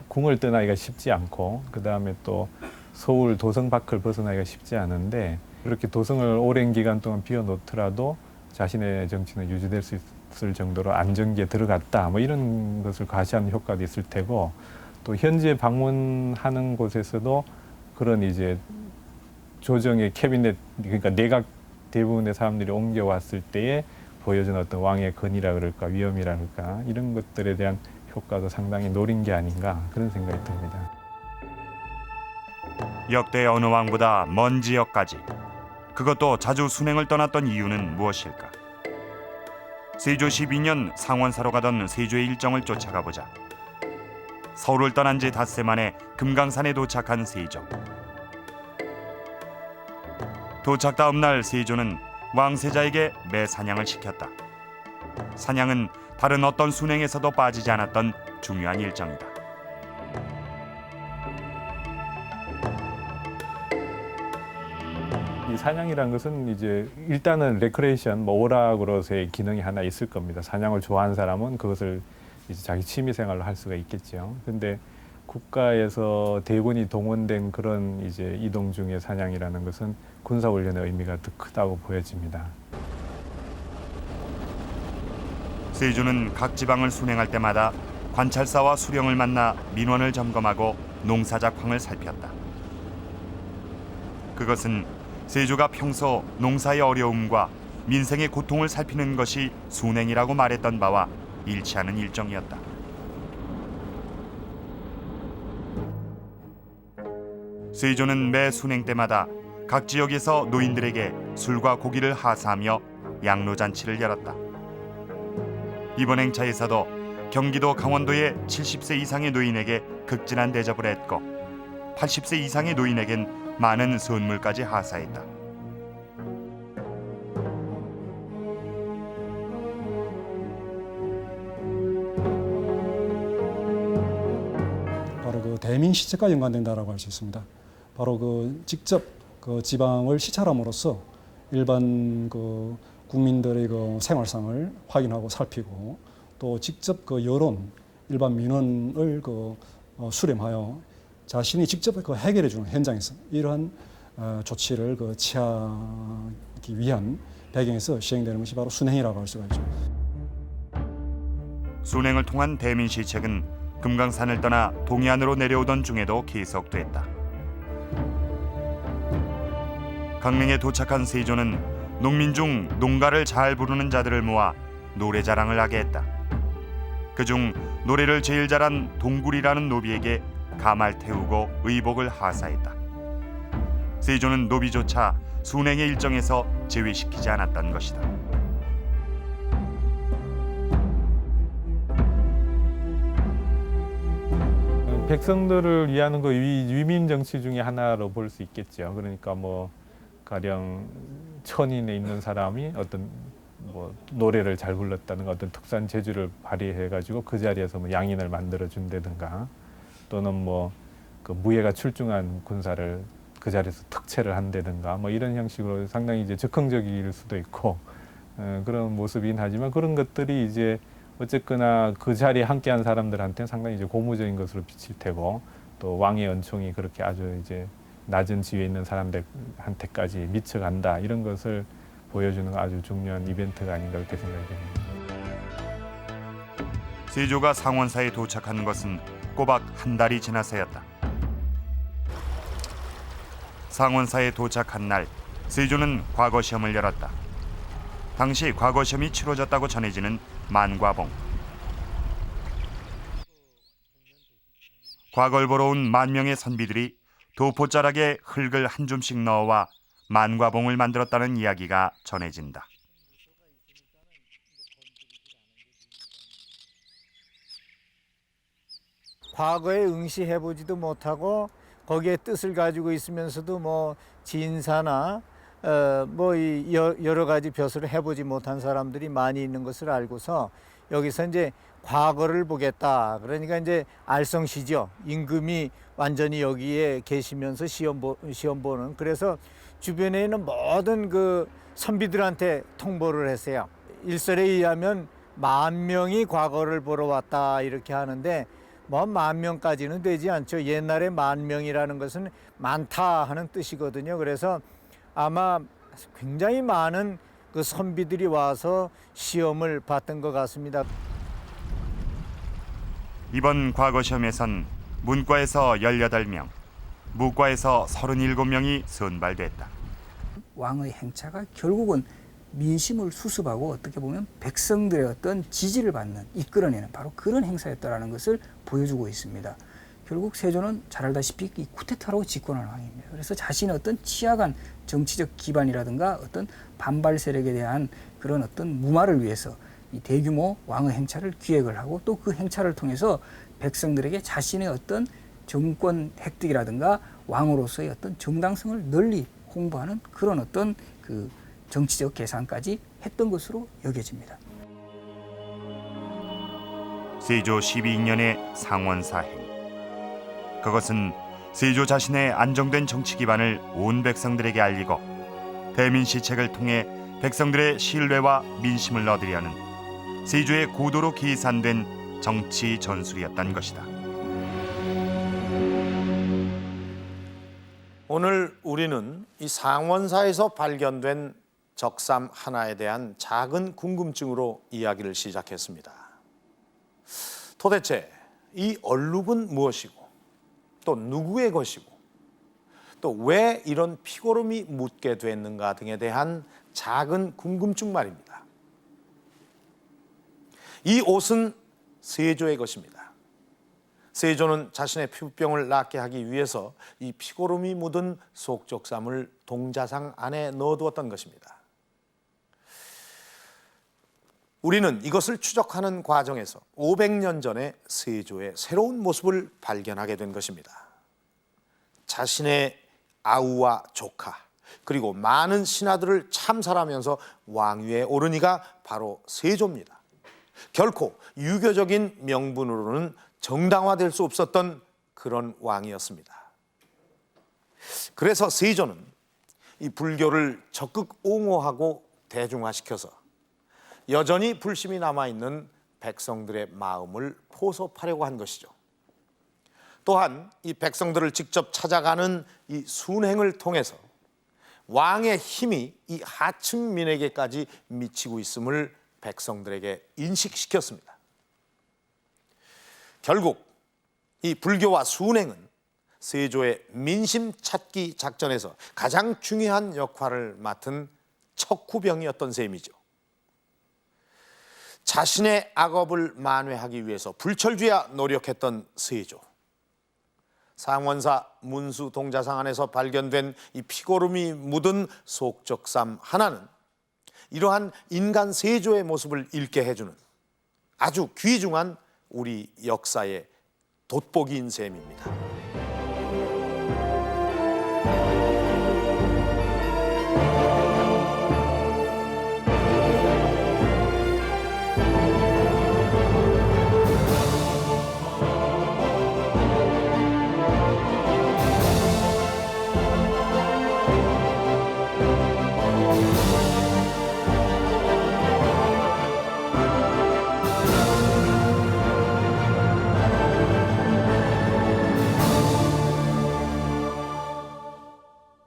Speaker 10: 궁을 떠나기가 쉽지 않고 그 다음에 또 서울 도성 밖을 벗어나기가 쉽지 않은데 그렇게 도성을 오랜 기간 동안 비워놓더라도 자신의 정치는 유지될 수 있을 정도로 안정기에 들어갔다. 뭐 이런 것을 과시하는 효과도 있을 테고 또 현재 방문하는 곳에서도 그런 이제 조정의 캐비넷 그러니까 내각 대부분의 사람들이 옮겨왔을 때에 보여준 어떤 왕의 건의라 그럴까 위엄이라 그럴까 이런 것들에 대한 효과도 상당히 노린 게 아닌가 그런 생각이 듭니다.
Speaker 1: 역대 어느 왕보다 먼 지역까지 그것도 자주 순행을 떠났던 이유는 무엇일까? 세조 12년 상원사로 가던 세조의 일정을 쫓아가 보자. 서울을 떠난 지 닷새 만에 금강산에 도착한 세조. 도착 다음 날 세조는 왕세자에게 매 사냥을 시켰다. 사냥은 다른 어떤 순행에서도 빠지지 않았던 중요한 일정이다.
Speaker 10: 이 사냥이란 것은 이제 일단은 레크레이션, 뭐 오락으로서의 기능이 하나 있을 겁니다. 사냥을 좋아하는 사람은 그것을 이제 자기 취미 생활로 할 수가 있겠죠. 근데 국가에서 대군이 동원된 그런 이제 이동 중의 사냥이라는 것은 군사훈련의 의미가 더 크다고 보여집니다.
Speaker 1: 세조는 각 지방을 순행할 때마다 관찰사와 수령을 만나 민원을 점검하고 농사작황을 살폈다. 그것은 세조가 평소 농사의 어려움과 민생의 고통을 살피는 것이 순행이라고 말했던 바와 일치하는 일정이었다. 세조는 매 순행 때마다 각 지역에서 노인들에게 술과 고기를 하사하며 양로잔치를 열었다. 이번 행차에서도 경기도 강원도의 70세 이상의 노인에게 극진한 대접을 했고 80세 이상의 노인에겐 많은 선물까지 하사했다.
Speaker 18: 바로 그 대민 시책과 연관된다라고 할 수 있습니다. 바로 그 직접 그 지방을 시찰함으로써 일반 그 국민들의 그 생활상을 확인하고 살피고 또 직접 그 여론, 일반 민원을 그 수렴하여 자신이 직접 그 해결해 주는 현장에서 이러한 조치를 취하기 위한 배경에서 시행되는 것이 바로 순행이라고 할 수가 있죠.
Speaker 1: 순행을 통한 대민 시책은 금강산을 떠나 동해안으로 내려오던 중에도 계속됐다. 강릉에 도착한 세조는 농민 중 농가를 잘 부르는 자들을 모아 노래 자랑을 하게 했다. 그중 노래를 제일 잘한 동굴이라는 노비에게 가마를 태우고 의복을 하사했다. 세조는 노비조차 순행의 일정에서 제외시키지 않았던 것이다.
Speaker 12: 백성들을 위하는 그 위민 정치 중에 하나로 볼 수 있겠죠. 그러니까 뭐 가령 천인에 있는 사람이 어떤 뭐 노래를 잘 불렀다는 어떤 특수한 재주를 발휘해가지고 그 자리에서 뭐 양인을 만들어 준다든가, 또는 뭐 그 무예가 출중한 군사를 그 자리에서 특채를 한다든가, 뭐 이런 형식으로 상당히 이제 적극적일 수도 있고 그런 모습이긴 하지만, 그런 것들이 이제 어쨌거나 그 자리에 함께한 사람들한테는 상당히 이제 고무적인 것으로 비칠 테고, 또 왕의 은총이 그렇게 아주 이제 낮은 지위에 있는 사람들한테까지 미쳐간다, 이런 것을 보여주는 아주 중요한 이벤트가 아닌가 그렇게 생각이 됩니다.
Speaker 1: 세조가 상원사에 도착한 것은 꼬박 한 달이 지나서였다. 상원사에 도착한 날, 세조는 과거시험을 열었다. 당시 과거시험이 치러졌다고 전해지는 만과봉. 과거를 보러 온 10,000명의 선비들이 도포자락에 흙을 한 줌씩 넣어와 만과봉을 만들었다는 이야기가 전해진다.
Speaker 7: 과거에 응시해보지도 못하고 거기에 뜻을 가지고 있으면서도 뭐 진사나 뭐 여러 가지 벼슬을 해보지 못한 사람들이 많이 있는 것을 알고서 여기서 이제 과거를 보겠다. 그러니까 이제 알성시죠. 임금이 완전히 여기에 계시면서 시험 보는. 그래서 주변에 있는 모든 그 선비들한테 통보를 했어요. 일설에 의하면 10,000명이 과거를 보러 왔다 이렇게 하는데, 뭐 10,000명까지는 되지 않죠. 옛날에 10,000명이라는 것은 많다 하는 뜻이거든요. 그래서 아마 굉장히 많은 그 선비들이 와서 시험을 봤던 것 같습니다.
Speaker 1: 이번 과거시험에선 문과에서 18명, 무과에서 37명이 선발됐다.
Speaker 16: 왕의 행차가 결국은 민심을 수습하고 어떻게 보면 백성들의 어떤 지지를 받는, 이끌어내는 바로 그런 행사였다는 것을 보여주고 있습니다. 결국 세조는 잘 알다시피 이 쿠데타로 집권한 왕입니다. 그래서 자신의 어떤 취약한 정치적 기반이라든가 어떤 반발 세력에 대한 그런 어떤 무마를 위해서 이 대규모 왕의 행차를 기획을 하고, 또 그 행차를 통해서 백성들에게 자신의 어떤 정권 획득이라든가 왕으로서의 어떤 정당성을 널리 홍보하는 그런 어떤 그 정치적 계산까지 했던 것으로 여겨집니다.
Speaker 1: 세조 12년의 상원사행. 그것은 세조 자신의 안정된 정치 기반을 온 백성들에게 알리고 대민시책을 통해 백성들의 신뢰와 민심을 얻으려는 세조의 고도로 계산된 정치 전술이었던 것이다.
Speaker 2: 오늘 우리는 이 상원사에서 발견된 적삼 하나에 대한 작은 궁금증으로 이야기를 시작했습니다. 도대체 이 얼룩은 무엇이고, 또 누구의 것이고, 또 왜 이런 피고름이 묻게 됐는가 등에 대한 작은 궁금증 말입니다. 이 옷은 세조의 것입니다. 세조는 자신의 피부병을 낫게 하기 위해서 이 피고름이 묻은 속적삼을 동자상 안에 넣어두었던 것입니다. 우리는 이것을 추적하는 과정에서 500년 전의 세조의 새로운 모습을 발견하게 된 것입니다. 자신의 아우와 조카, 그리고 많은 신하들을 참살하면서 왕위에 오른 이가 바로 세조입니다. 결코 유교적인 명분으로는 정당화될 수 없었던 그런 왕이었습니다. 그래서 세조는 이 불교를 적극 옹호하고 대중화시켜서 여전히 불심이 남아있는 백성들의 마음을 포섭하려고 한 것이죠. 또한 이 백성들을 직접 찾아가는 이 순행을 통해서 왕의 힘이 이 하층민에게까지 미치고 있음을 백성들에게 인식시켰습니다. 결국 이 불교와 순행은 세조의 민심 찾기 작전에서 가장 중요한 역할을 맡은 척후병이었던 셈이죠. 자신의 악업을 만회하기 위해서 불철주야 노력했던 세조. 상원사 문수 동자상 안에서 발견된 이 피고름이 묻은 속적삼 하나는 이러한 인간 세조의 모습을 읽게 해주는 아주 귀중한 우리 역사의 돋보기인 셈입니다.